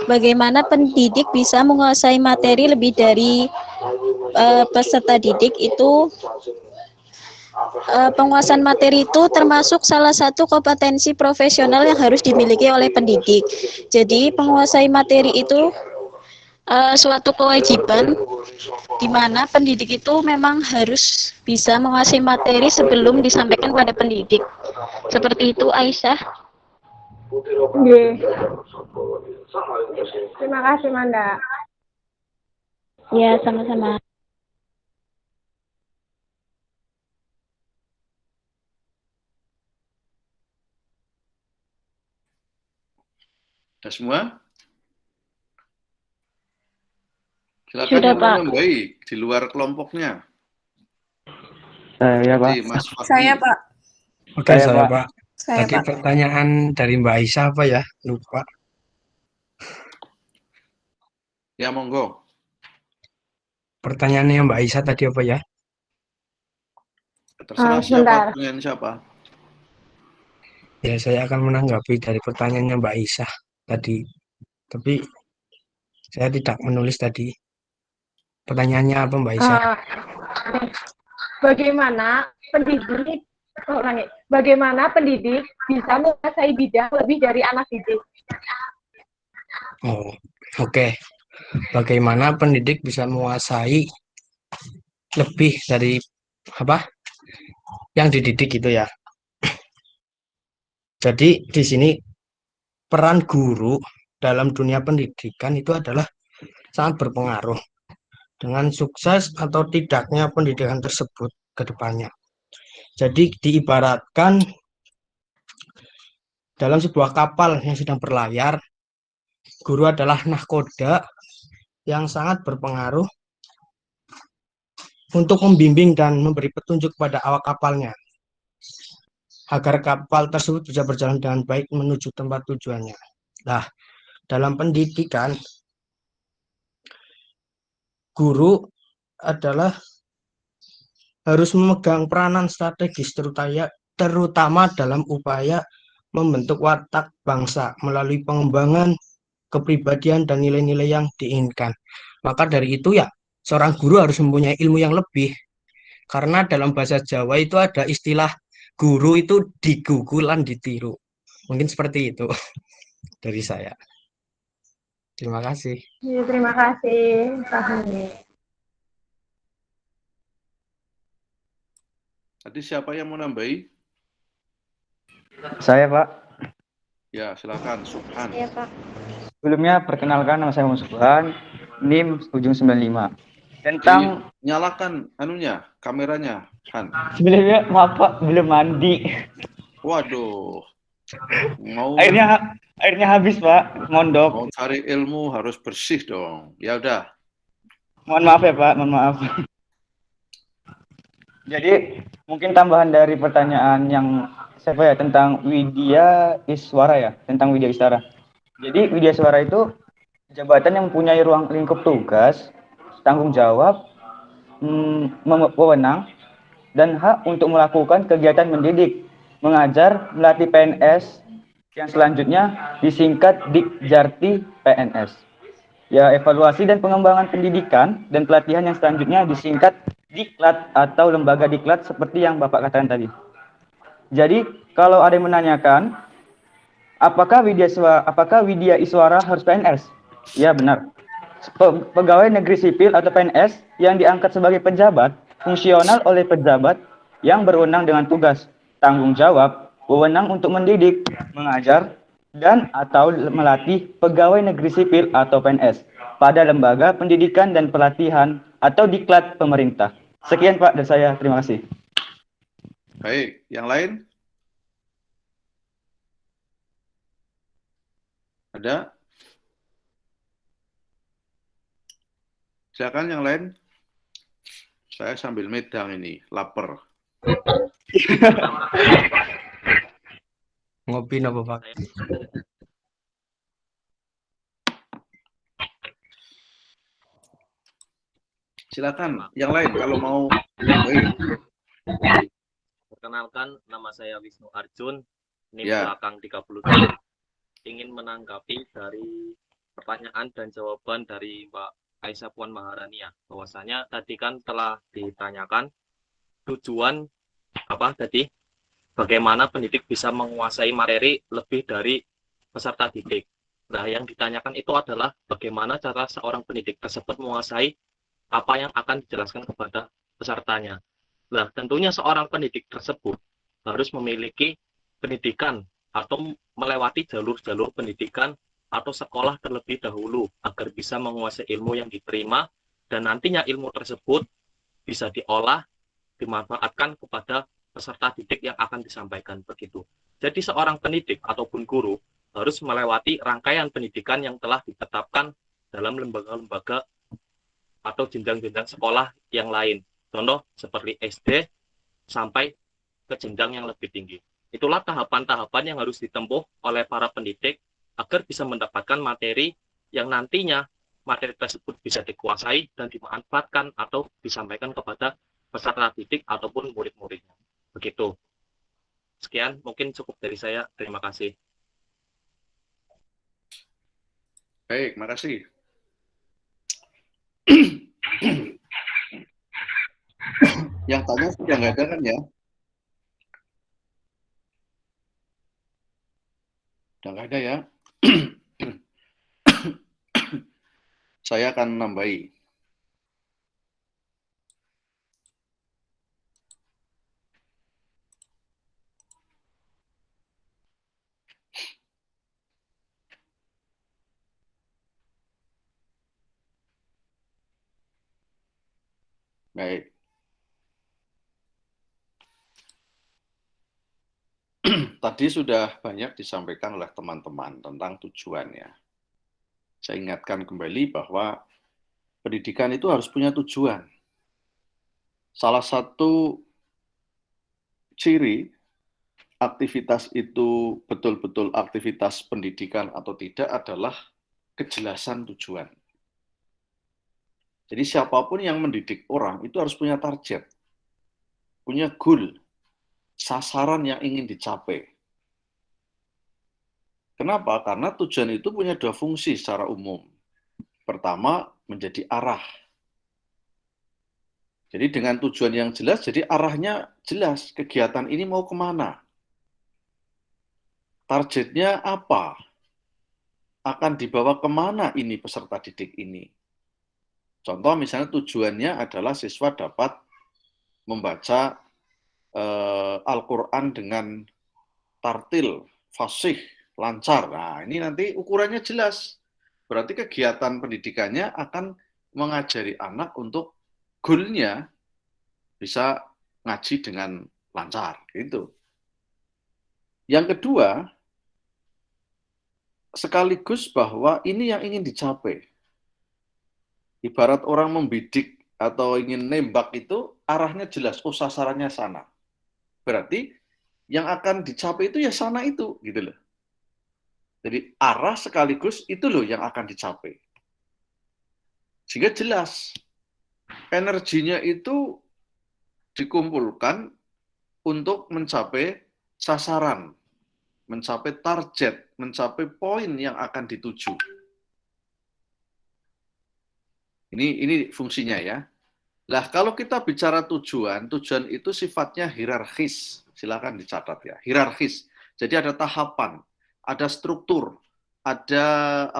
Bagaimana pendidik bisa menguasai materi lebih dari peserta didik itu? Penguasaan materi itu termasuk salah satu kompetensi profesional yang harus dimiliki oleh pendidik. Jadi penguasai materi itu suatu kewajiban di mana pendidik itu memang harus bisa menguasai materi sebelum disampaikan kepada pendidik. Seperti itu, Aisyah. Terima kasih, Manda. Ya, sama-sama. Sudah semua? Silakan Sudah, yang Pak. menambahi di luar kelompoknya. Saya, Pak. Jadi, Mas Fahmi. Saya, Pak. Oke, saya Pak. Saya, Tadi Pak. pertanyaan dari Mbak Aisyah apa ya? Lupa. Ya, monggo. Pertanyaannya Mbak Aisyah tadi apa ya? Terserah siapa pertanyaan siapa. Ya, saya akan menanggapi dari pertanyaannya Mbak Aisyah tadi. Tapi saya tidak menulis tadi. Pertanyaannya apa Mbak Aisyah? Bagaimana pendidik bisa menguasai bidang lebih dari anak didik? Oh, oke. Bagaimana pendidik bisa menguasai lebih dari apa yang dididik itu ya? Jadi di sini peran guru dalam dunia pendidikan itu adalah sangat berpengaruh dengan sukses atau tidaknya pendidikan tersebut ke depannya. Jadi diibaratkan dalam sebuah kapal yang sedang berlayar, guru adalah nahkoda yang sangat berpengaruh untuk membimbing dan memberi petunjuk kepada awak kapalnya agar kapal tersebut bisa berjalan dengan baik menuju tempat tujuannya. Nah, dalam pendidikan, guru adalah harus memegang peranan strategis terutama dalam upaya membentuk watak bangsa melalui pengembangan kepribadian dan nilai-nilai yang diinginkan. Maka dari itu ya, seorang guru harus mempunyai ilmu yang lebih. Karena dalam bahasa Jawa itu ada istilah guru itu digugulan ditiru. Mungkin seperti itu dari saya. Terima kasih. Ya, terima kasih, Pak Hani. Tadi siapa yang mau nambahi? Saya, Pak. Ya, silakan, Subhan. Iya, Pak. Sebelumnya perkenalkan, nama saya Muhammad Subhan, NIM ujung 95. Tentang nyalakan kameranya, Han. Sebelumnya maaf Pak, belum mandi. Waduh. Airnya habis, Pak. Mondok. Mau cari ilmu harus bersih dong. Ya udah. Mohon maaf ya, Pak. Mohon maaf. Jadi, mungkin tambahan dari pertanyaan yang tentang Widya Iswara ya, tentang Widya Iswara. Jadi, Widya Iswara itu jabatan yang mempunyai ruang lingkup tugas, tanggung jawab, wewenang, dan hak untuk melakukan kegiatan mendidik, mengajar, melatih PNS, Yang selanjutnya disingkat Dikjarti PNS. Ya, evaluasi dan pengembangan pendidikan dan pelatihan yang selanjutnya disingkat Diklat atau lembaga diklat seperti yang Bapak katakan tadi. Jadi, kalau ada yang menanyakan, apakah Widya Iswara harus PNS? Ya, benar. Pegawai negeri sipil atau PNS yang diangkat sebagai pejabat fungsional oleh pejabat yang berwenang dengan tugas, tanggung jawab, wewenang untuk mendidik, mengajar, dan atau melatih pegawai negeri sipil atau PNS pada lembaga pendidikan dan pelatihan atau diklat pemerintah. Sekian Pak dari saya, terima kasih. Baik, yang lain? Ada? Silakan yang lain. Saya sambil medang ini, lapar. Ngopi apa Pak? Silakan, yang lain kalau mau. Perkenalkan, nama saya Wisnu Arjun, NIM Ya. belakang 30. Ingin menanggapi dari pertanyaan dan jawaban dari Mbak Aisyah Puan Maharani ya, bahwasanya tadi kan telah ditanyakan tujuan apa tadi, bagaimana pendidik bisa menguasai materi lebih dari peserta didik. Nah, yang ditanyakan itu adalah bagaimana cara seorang pendidik tersebut menguasai apa yang akan dijelaskan kepada pesertanya. Nah, tentunya seorang pendidik tersebut harus memiliki pendidikan atau melewati jalur-jalur pendidikan atau sekolah terlebih dahulu agar bisa menguasai ilmu yang diterima dan nantinya ilmu tersebut bisa diolah, dimanfaatkan kepada peserta didik yang akan disampaikan begitu. Jadi seorang pendidik ataupun guru harus melewati rangkaian pendidikan yang telah ditetapkan dalam lembaga-lembaga atau jenjang-jenjang sekolah yang lain. Contoh seperti SD sampai ke jenjang yang lebih tinggi. Itulah tahapan-tahapan yang harus ditempuh oleh para pendidik agar bisa mendapatkan materi yang nantinya materi tersebut bisa dikuasai dan dimanfaatkan atau disampaikan kepada peserta didik ataupun murid-muridnya. Begitu. Sekian, mungkin cukup dari saya. Terima kasih. Baik, makasih. Yang tanya sudah nggak ada kan ya? Udah nggak ada ya? Saya akan nambahi. Baik. Tadi sudah banyak disampaikan oleh teman-teman tentang tujuannya. Saya ingatkan kembali bahwa pendidikan itu harus punya tujuan. Salah satu ciri aktivitas itu betul-betul aktivitas pendidikan atau tidak adalah kejelasan tujuan. Jadi siapapun yang mendidik orang itu harus punya target, punya goal, sasaran yang ingin dicapai. Kenapa? Karena tujuan itu punya dua fungsi secara umum. Pertama, menjadi arah. Jadi dengan tujuan yang jelas, jadi arahnya jelas, kegiatan ini mau kemana. Targetnya apa? Akan dibawa kemana ini peserta didik ini? Contoh misalnya tujuannya adalah siswa dapat membaca Al-Quran dengan tartil, fasih, lancar. Nah, ini nanti ukurannya jelas. Berarti kegiatan pendidikannya akan mengajari anak untuk goal-nya bisa ngaji dengan lancar. Gitu. Yang kedua, sekaligus bahwa ini yang ingin dicapai. Ibarat orang membidik atau ingin nembak itu arahnya jelas, oh sasarannya sana. Berarti yang akan dicapai itu ya sana itu, gitu loh. Jadi arah sekaligus itu loh yang akan dicapai. Sehingga jelas energinya itu dikumpulkan untuk mencapai sasaran. mencapai target, mencapai poin yang akan dituju. Ini fungsinya ya. Nah, kalau kita bicara tujuan itu sifatnya hierarkis. Silakan dicatat ya, hierarkis. Jadi ada tahapan, ada struktur, ada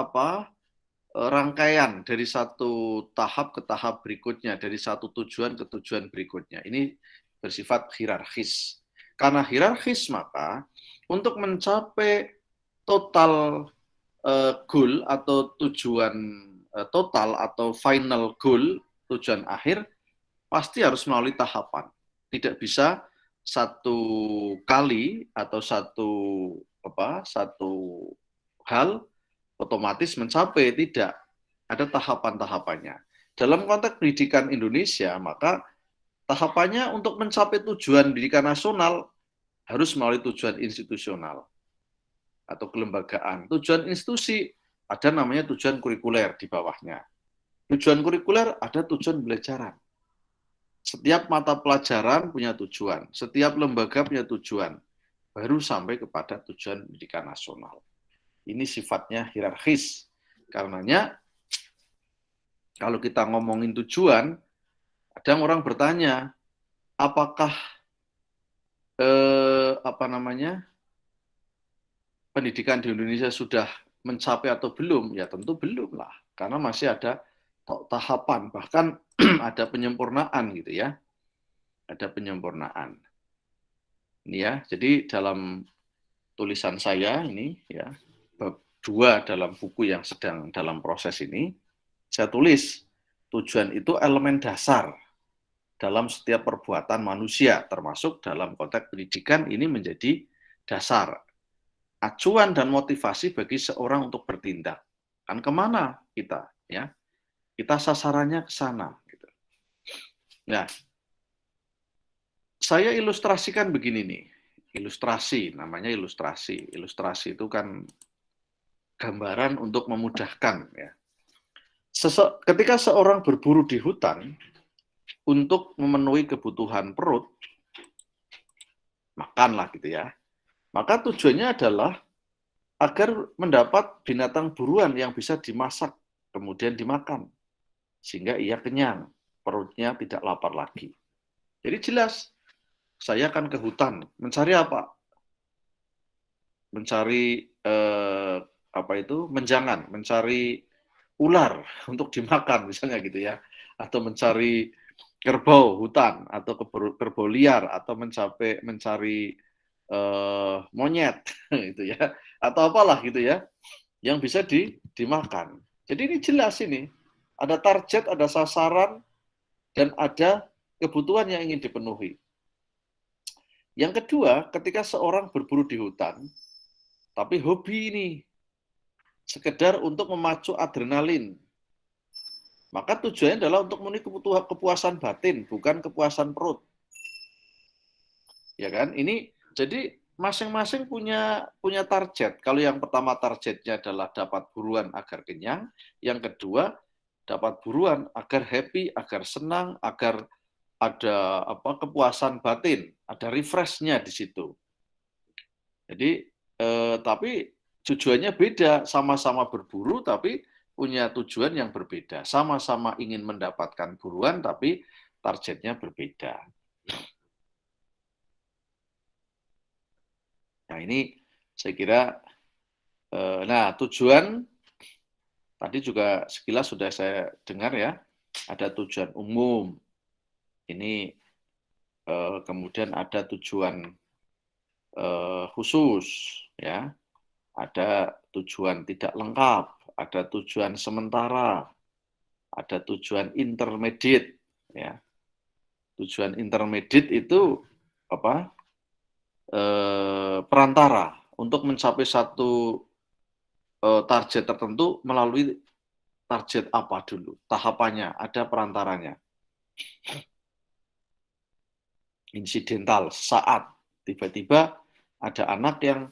rangkaian dari satu tahap ke tahap berikutnya, dari satu tujuan ke tujuan berikutnya. Ini bersifat hierarkis. Karena hierarkis, maka untuk mencapai total goal atau tujuan total atau final goal, tujuan akhir, pasti harus melalui tahapan. Tidak bisa satu kali atau satu hal otomatis mencapai, tidak. Ada tahapan-tahapannya. Dalam konteks pendidikan Indonesia, maka tahapannya untuk mencapai tujuan pendidikan nasional harus melalui tujuan institusional atau kelembagaan. Tujuan institusi ada namanya tujuan kurikuler di bawahnya. Tujuan kurikuler ada tujuan pembelajaran. Setiap mata pelajaran punya tujuan, setiap lembaga punya tujuan, baru sampai kepada tujuan pendidikan nasional. Ini sifatnya hierarkis. Karenanya, kalau kita ngomongin tujuan, ada orang bertanya, apakah pendidikan di Indonesia sudah mencapai atau belum? Ya tentu belum lah, karena masih ada tahapan, bahkan ada penyempurnaan gitu ya. Ada penyempurnaan. Ini ya, jadi dalam tulisan saya ini ya, bab 2 dalam buku yang sedang dalam proses ini, saya tulis tujuan itu elemen dasar dalam setiap perbuatan manusia, termasuk dalam konteks pendidikan ini menjadi dasar, acuan dan motivasi bagi seorang untuk bertindak. Kan kemana kita ya? Kita sasarannya ke sana. Gitu. Nah, saya ilustrasikan begini nih. Ilustrasi, namanya ilustrasi. Ilustrasi itu kan gambaran untuk memudahkan. Ya. Ketika seorang berburu di hutan untuk memenuhi kebutuhan perut, makanlah gitu ya. Maka tujuannya adalah agar mendapat binatang buruan yang bisa dimasak, kemudian dimakan. Sehingga ia kenyang, perutnya tidak lapar lagi. Jadi jelas, saya akan ke hutan, mencari apa? Mencari menjangan, mencari ular untuk dimakan misalnya gitu ya, atau mencari kerbau hutan atau kerbau liar, atau mencari monyet gitu ya, atau apalah gitu ya, yang bisa dimakan. Jadi ini jelas ini. Ada target, ada sasaran, dan ada kebutuhan yang ingin dipenuhi. Yang kedua, ketika seorang berburu di hutan, tapi hobi ini, sekedar untuk memacu adrenalin, maka tujuannya adalah untuk memenuhi kepuasan batin, bukan kepuasan perut. Ya kan? Ini jadi masing-masing punya target. Kalau yang pertama targetnya adalah dapat buruan agar kenyang, yang kedua dapat buruan agar happy, agar senang, agar ada kepuasan batin, ada refresh-nya di situ. Jadi tapi tujuannya beda, sama-sama berburu tapi punya tujuan yang berbeda, sama-sama ingin mendapatkan buruan tapi targetnya berbeda. Nah ini saya kira, tujuan tadi juga sekilas sudah saya dengar ya, ada tujuan umum, ini kemudian ada tujuan khusus, ya, ada tujuan tidak lengkap, ada tujuan sementara, ada tujuan intermediate, ya. Tujuan intermediate itu perantara untuk mencapai satu target tertentu melalui target apa dulu, tahapannya, ada perantaranya. Insidental, saat tiba-tiba ada anak yang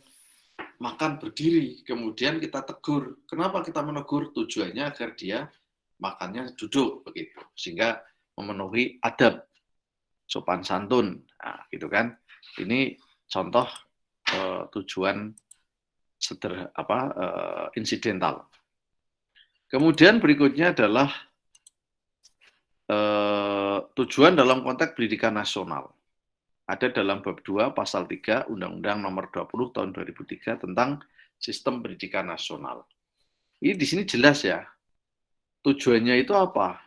makan berdiri, kemudian kita tegur. Kenapa kita menegur? Tujuannya agar dia makannya duduk begitu, sehingga memenuhi adab, sopan santun, nah, gitu kan. Ini contoh tujuan insidental. Kemudian berikutnya adalah tujuan dalam konteks pendidikan nasional. Ada dalam bab 2 pasal 3 Undang-Undang Nomor 20 Tahun 2003 tentang Sistem Pendidikan Nasional. Ini di sini jelas ya. Tujuannya itu apa?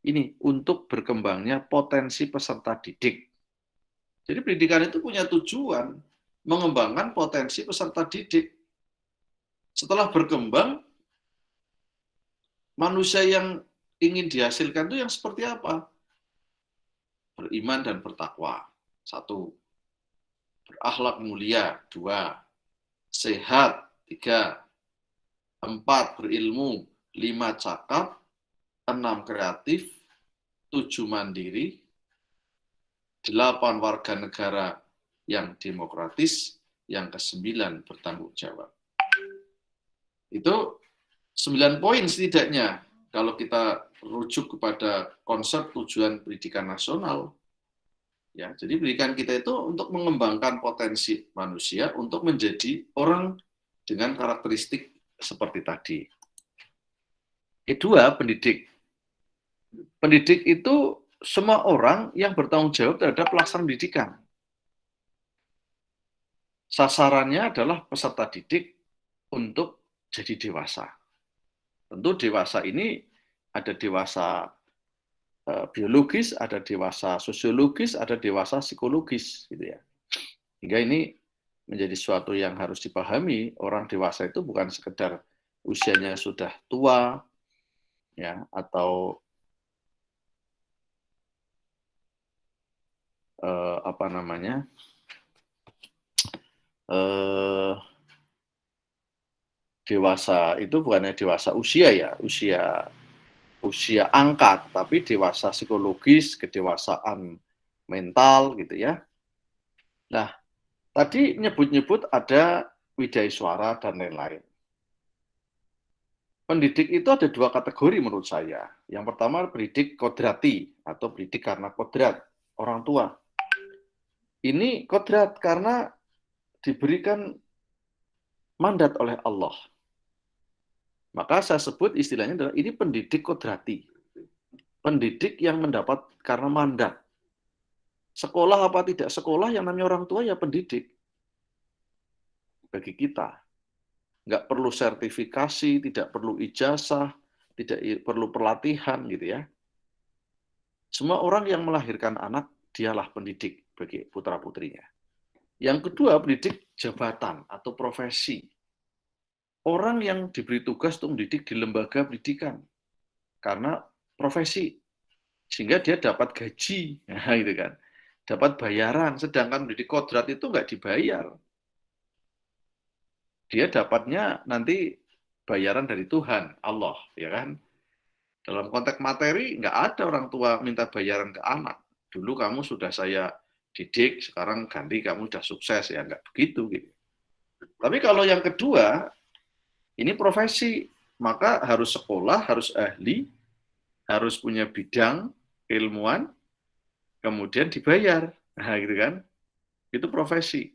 Ini untuk berkembangnya potensi peserta didik. Jadi pendidikan itu punya tujuan mengembangkan potensi peserta didik. Setelah berkembang, manusia yang ingin dihasilkan itu yang seperti apa? Beriman dan bertakwa. 1. Berakhlak mulia. 2. Sehat. 3. 4. Berilmu. 5. Cakap. 6. Kreatif. 7. Mandiri. 8. Warga negara yang demokratis. Yang ke-9 bertanggung jawab. Itu 9 poin setidaknya kalau kita rujuk kepada konsep tujuan pendidikan nasional. Ya, jadi pendidikan kita itu untuk mengembangkan potensi manusia untuk menjadi orang dengan karakteristik seperti tadi. Kedua, pendidik. Pendidik itu semua orang yang bertanggung jawab terhadap pelaksanaan pendidikan. Sasarannya adalah peserta didik untuk jadi dewasa. Tentu dewasa ini ada dewasa biologis, ada dewasa sosiologis, ada dewasa psikologis, gitu ya. Hingga ini menjadi sesuatu yang harus dipahami. Orang dewasa itu bukan sekedar usianya sudah tua, ya, atau dewasa itu bukannya dewasa usia ya, usia angka, tapi dewasa psikologis, kedewasaan mental gitu ya. Nah, tadi nyebut-nyebut ada widaiswara dan lain-lain. Pendidik itu ada 2 kategori menurut saya. Yang pertama pendidik kodrati atau pendidik karena kodrat orang tua. Ini kodrat karena diberikan mandat oleh Allah. Maka saya sebut istilahnya adalah ini pendidik kodrati. Pendidik yang mendapat karena mandat. Sekolah apa tidak sekolah, yang namanya orang tua ya pendidik. Bagi kita. Nggak perlu sertifikasi, tidak perlu ijazah, tidak perlu pelatihan gitu ya. Semua orang yang melahirkan anak, dialah pendidik bagi putra-putrinya. Yang kedua, pendidik jabatan atau profesi. Orang yang diberi tugas untuk mendidik di lembaga pendidikan karena profesi, sehingga dia dapat gaji, nah, gitu kan, dapat bayaran. Sedangkan mendidik kodrat itu nggak dibayar, dia dapatnya nanti bayaran dari Tuhan, Allah, ya kan. Dalam konteks materi nggak ada orang tua minta bayaran ke anak. Dulu kamu sudah saya didik, sekarang ganti kamu sudah sukses, ya nggak begitu gitu. Tapi kalau yang kedua, ini profesi, maka harus sekolah, harus ahli, harus punya bidang keilmuan, kemudian dibayar. Nah, gitu kan? Itu profesi.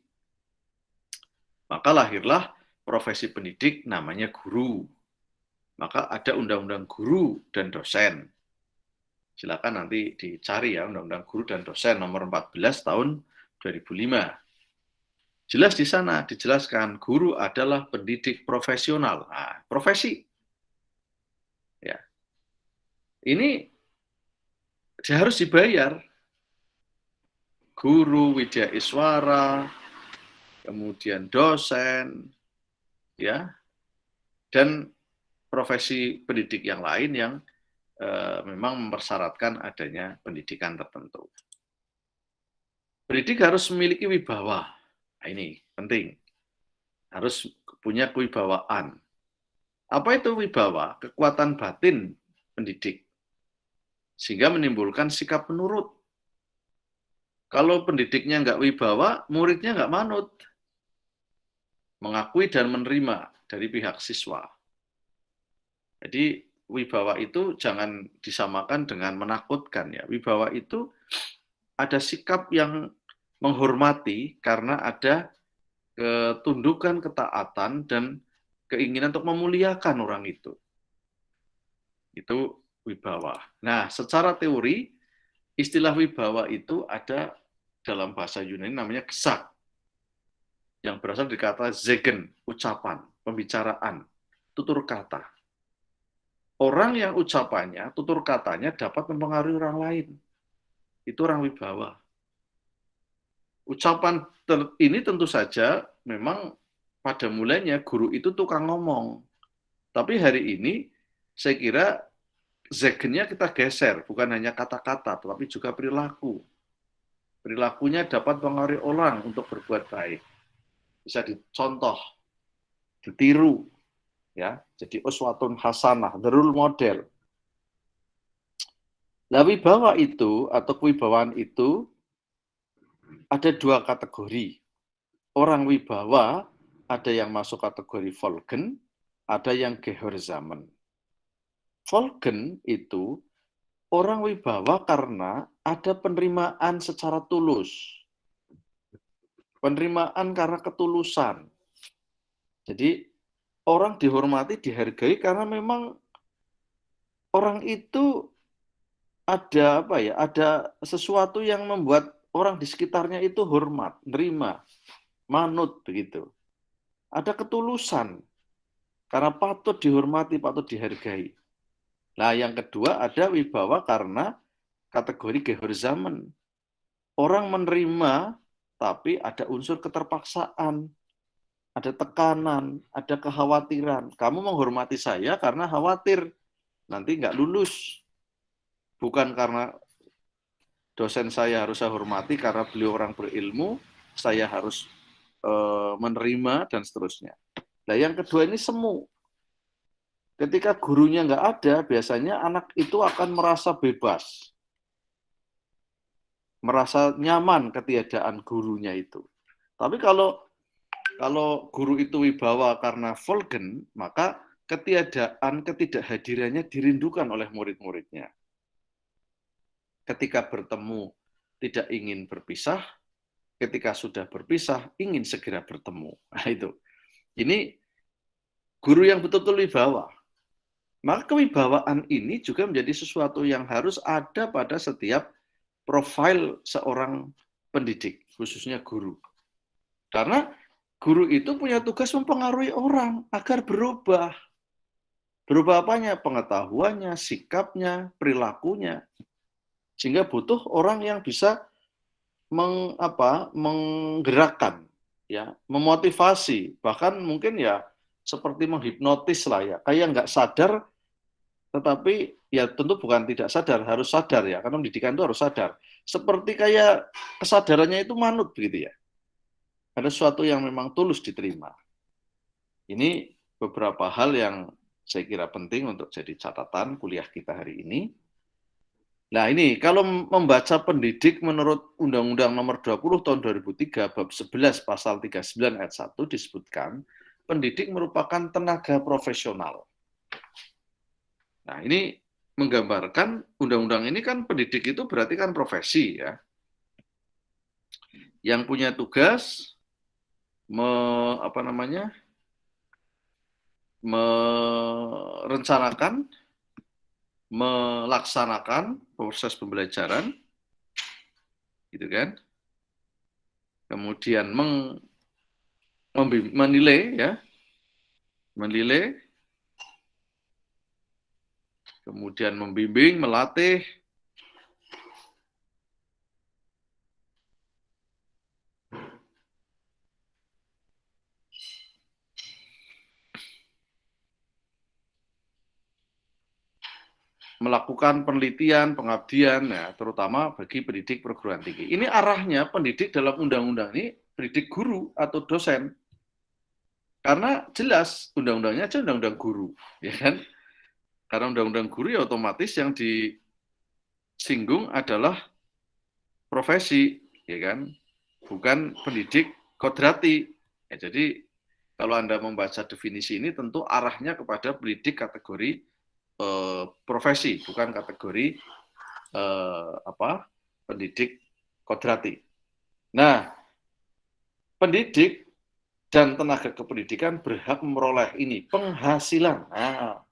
Maka lahirlah profesi pendidik namanya guru. Maka ada undang-undang guru dan dosen. Silakan nanti dicari ya, undang-undang guru dan dosen nomor 14 tahun 2005. Jelas di sana dijelaskan guru adalah pendidik profesional. Nah, profesi. Ya. Ini dia harus dibayar. Guru, widaiswara, kemudian dosen, ya, dan profesi pendidik yang lain yang memang mempersyaratkan adanya pendidikan tertentu. Pendidik harus memiliki wibawa. Nah, ini penting. Harus punya kewibawaan. Apa itu wibawa? Kekuatan batin pendidik. Sehingga menimbulkan sikap menurut. Kalau pendidiknya nggak wibawa, muridnya nggak manut. Mengakui dan menerima dari pihak siswa. Jadi wibawa itu jangan disamakan dengan menakutkan ya. Wibawa itu ada sikap yang menghormati karena ada ketundukan, ketaatan, dan keinginan untuk memuliakan orang itu. Itu wibawa. Nah, secara teori, istilah wibawa itu ada dalam bahasa Yunani namanya gesak, yang berasal dari kata zegen, ucapan, pembicaraan, tutur kata. Orang yang ucapannya, tutur katanya dapat mempengaruhi orang lain. Itu orang wibawa. Ucapan ini tentu saja memang pada mulanya guru itu tukang ngomong. Tapi hari ini saya kira zegennya kita geser, bukan hanya kata-kata, tetapi juga perilaku. Perilakunya dapat mempengaruhi orang untuk berbuat baik. Bisa dicontoh, ditiru, ya, jadi uswatun hasanah, the role model. Nah, wibawa itu atau kewibawaan itu ada dua kategori. Orang wibawa ada yang masuk kategori Volgen, ada yang Gehorzamen. Volgen itu orang wibawa karena ada penerimaan secara tulus. Penerimaan karena ketulusan. Jadi orang dihormati, dihargai karena memang orang itu ada apa ya? Ada sesuatu yang membuat orang di sekitarnya itu hormat, nerima, manut begitu. Ada ketulusan karena patut dihormati, patut dihargai. Nah, yang kedua ada wibawa karena kategori Gehorzamen. Orang menerima tapi ada unsur keterpaksaan. Ada tekanan, ada kekhawatiran. Kamu menghormati saya karena khawatir nanti nggak lulus. Bukan karena dosen saya harus saya hormati karena beliau orang berilmu, saya harus menerima, dan seterusnya. Nah, yang kedua ini semu. Ketika gurunya nggak ada, biasanya anak itu akan merasa bebas. Merasa nyaman ketiadaan gurunya itu. Tapi kalau guru itu wibawa karena Volgen, maka ketidakhadirannya dirindukan oleh murid-muridnya. Ketika bertemu tidak ingin berpisah, ketika sudah berpisah ingin segera bertemu. Nah, itu. Ini guru yang betul-betul wibawa. Maka kewibawaan ini juga menjadi sesuatu yang harus ada pada setiap profil seorang pendidik, khususnya guru. Karena guru itu punya tugas mempengaruhi orang agar berubah. Berubah apanya? Pengetahuannya, sikapnya, perilakunya. Sehingga butuh orang yang bisa menggerakkan, ya, memotivasi, bahkan mungkin ya seperti menghipnotis lah ya, kayak nggak sadar, tetapi ya tentu bukan tidak sadar, harus sadar ya, karena pendidikan itu harus sadar. Seperti kayak kesadarannya itu manut begitu ya. Ada sesuatu yang memang tulus diterima. Ini beberapa hal yang saya kira penting untuk jadi catatan kuliah kita hari ini. Nah, ini kalau membaca pendidik menurut Undang-Undang Nomor 20 Tahun 2003 bab 11 pasal 39 ayat 1 disebutkan pendidik merupakan tenaga profesional. Nah, ini menggambarkan undang-undang ini kan pendidik itu berarti kan profesi ya. Yang punya tugas merencanakan, melaksanakan proses pembelajaran, gitu kan? Kemudian menilai, ya, menilai, kemudian membimbing, melatih, melakukan penelitian, pengabdian, ya, terutama bagi pendidik perguruan tinggi. Ini arahnya pendidik dalam undang-undang ini, pendidik guru atau dosen. Karena jelas undang-undangnya aja undang-undang guru, ya kan? Karena undang-undang guru ya otomatis yang disinggung adalah profesi, ya kan? Bukan pendidik kodrati. Ya, jadi kalau Anda membaca definisi ini tentu arahnya kepada pendidik kategori profesi, bukan kategori pendidik kodrati. Nah, pendidik dan tenaga kependidikan berhak memperoleh ini penghasilan. Nah,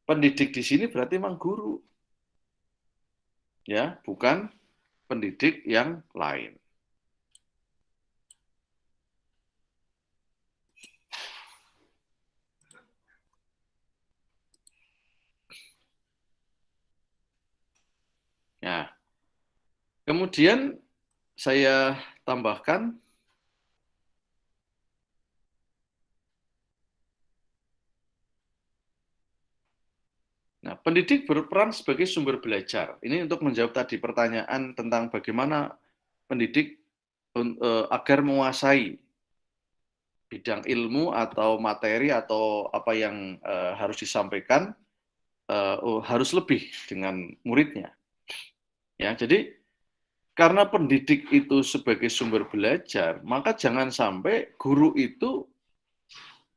pendidik di sini berarti memang guru, ya, bukan pendidik yang lain. Nah, kemudian saya tambahkan nah, pendidik berperan sebagai sumber belajar. Ini untuk menjawab tadi pertanyaan tentang bagaimana pendidik agar menguasai bidang ilmu atau materi atau apa yang harus disampaikan harus lebih dengan muridnya. Ya, jadi karena pendidik itu sebagai sumber belajar, maka jangan sampai guru itu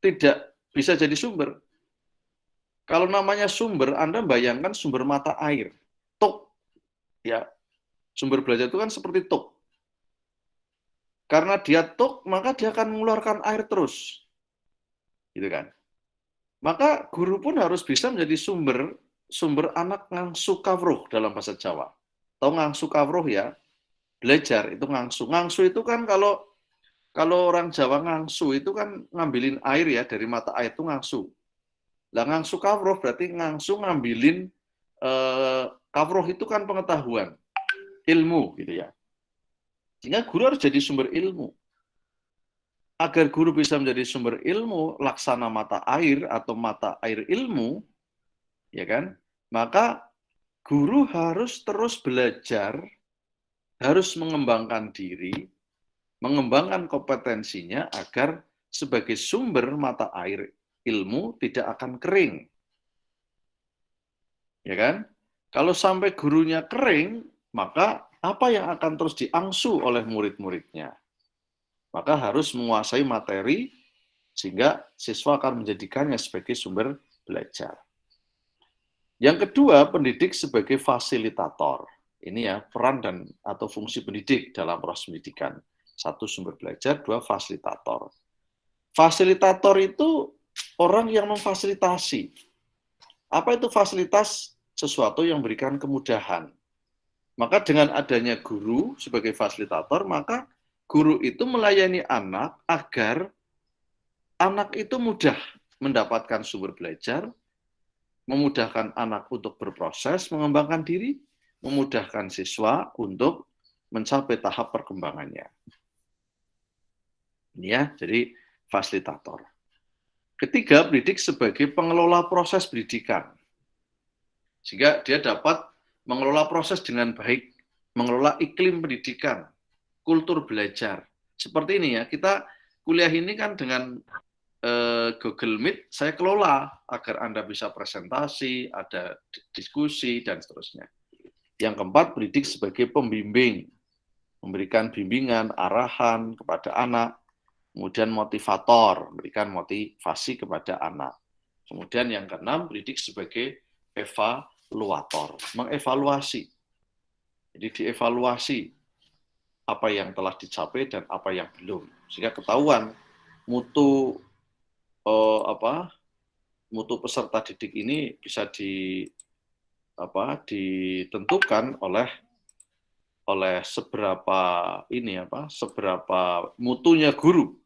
tidak bisa jadi sumber. Kalau namanya sumber, Anda bayangkan sumber mata air, tuk, ya, sumber belajar itu kan seperti tuk. Karena dia tuk, maka dia akan mengeluarkan air terus, gitu kan? Maka guru pun harus bisa menjadi sumber anak ngangsu kawruh dalam bahasa Jawa. Tahu ngangsu kawruh ya? Belajar itu ngangsu. Ngangsu itu kan kalau orang Jawa ngangsu itu kan ngambilin air ya dari mata air itu ngangsu. Lah ngangsu kawruh berarti ngangsu ngambilin kawruh itu kan pengetahuan, ilmu gitu ya. Sehingga guru harus jadi sumber ilmu. Agar guru bisa menjadi sumber ilmu, laksana mata air atau mata air ilmu, ya kan? Maka guru harus terus belajar, harus mengembangkan diri, mengembangkan kompetensinya agar sebagai sumber mata air ilmu tidak akan kering. Ya kan? Kalau sampai gurunya kering, maka apa yang akan terus diangsu oleh murid-muridnya? Maka harus menguasai materi sehingga siswa akan menjadikannya sebagai sumber belajar. Yang kedua, pendidik sebagai fasilitator. Ini ya, peran dan atau fungsi pendidik dalam proses pendidikan. Satu, sumber belajar, dua, fasilitator. Fasilitator itu orang yang memfasilitasi. Apa itu fasilitas? Sesuatu yang memberikan kemudahan. Maka dengan adanya guru sebagai fasilitator, maka guru itu melayani anak agar anak itu mudah mendapatkan sumber belajar, memudahkan anak untuk berproses, mengembangkan diri, memudahkan siswa untuk mencapai tahap perkembangannya. Ini ya, jadi fasilitator. Ketiga, pendidik sebagai pengelola proses pendidikan. Sehingga dia dapat mengelola proses dengan baik, mengelola iklim pendidikan, kultur belajar. Seperti ini ya, kita kuliah ini kan dengan Google Meet, saya kelola agar Anda bisa presentasi, ada diskusi, dan seterusnya. Yang keempat, pendidik sebagai pembimbing, memberikan bimbingan, arahan kepada anak, kemudian motivator, memberikan motivasi kepada anak. Kemudian yang keenam, pendidik sebagai evaluator, mengevaluasi. Jadi dievaluasi apa yang telah dicapai dan apa yang belum, sehingga ketahuan mutu mutu peserta didik ini bisa ditentukan oleh seberapa mutunya guru.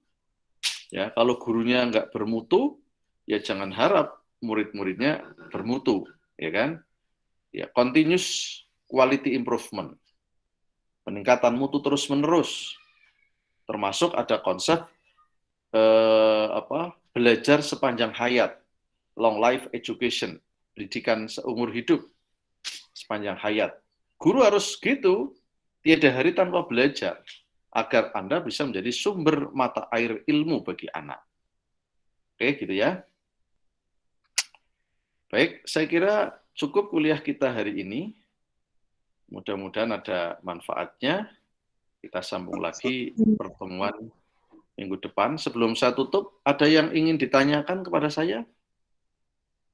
Ya, kalau gurunya nggak bermutu, ya jangan harap murid-muridnya bermutu, ya kan? Ya, continuous quality improvement. Peningkatan mutu terus-menerus. Termasuk ada konsep belajar sepanjang hayat, long life education, pendidikan seumur hidup, sepanjang hayat. Guru harus gitu, tiada hari tanpa belajar, agar Anda bisa menjadi sumber mata air ilmu bagi anak. Oke, gitu ya. Baik, saya kira cukup kuliah kita hari ini. Mudah-mudahan ada manfaatnya. Kita sambung lagi pertemuan minggu depan. Sebelum saya tutup, ada yang ingin ditanyakan kepada saya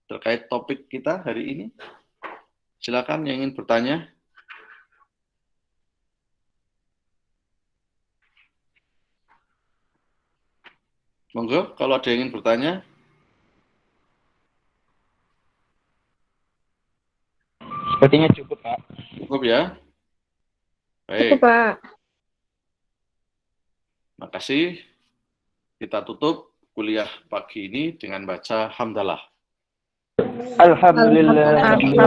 terkait topik kita hari ini? Silakan yang ingin bertanya. Monggo, kalau ada yang ingin bertanya. Sepertinya cukup, Pak. Cukup ya? Cukup, Baik, Pak. makasih. Kita tutup kuliah pagi ini dengan baca hamdalah. Alhamdulillah. Terima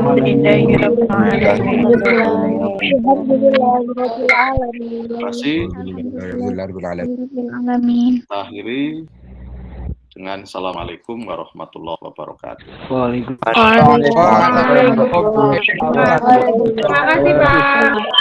kasih. Kita akhiri dengan assalamualaikum warahmatullahi wabarakatuh. Waalaikumsalam. Terima kasih, Pak.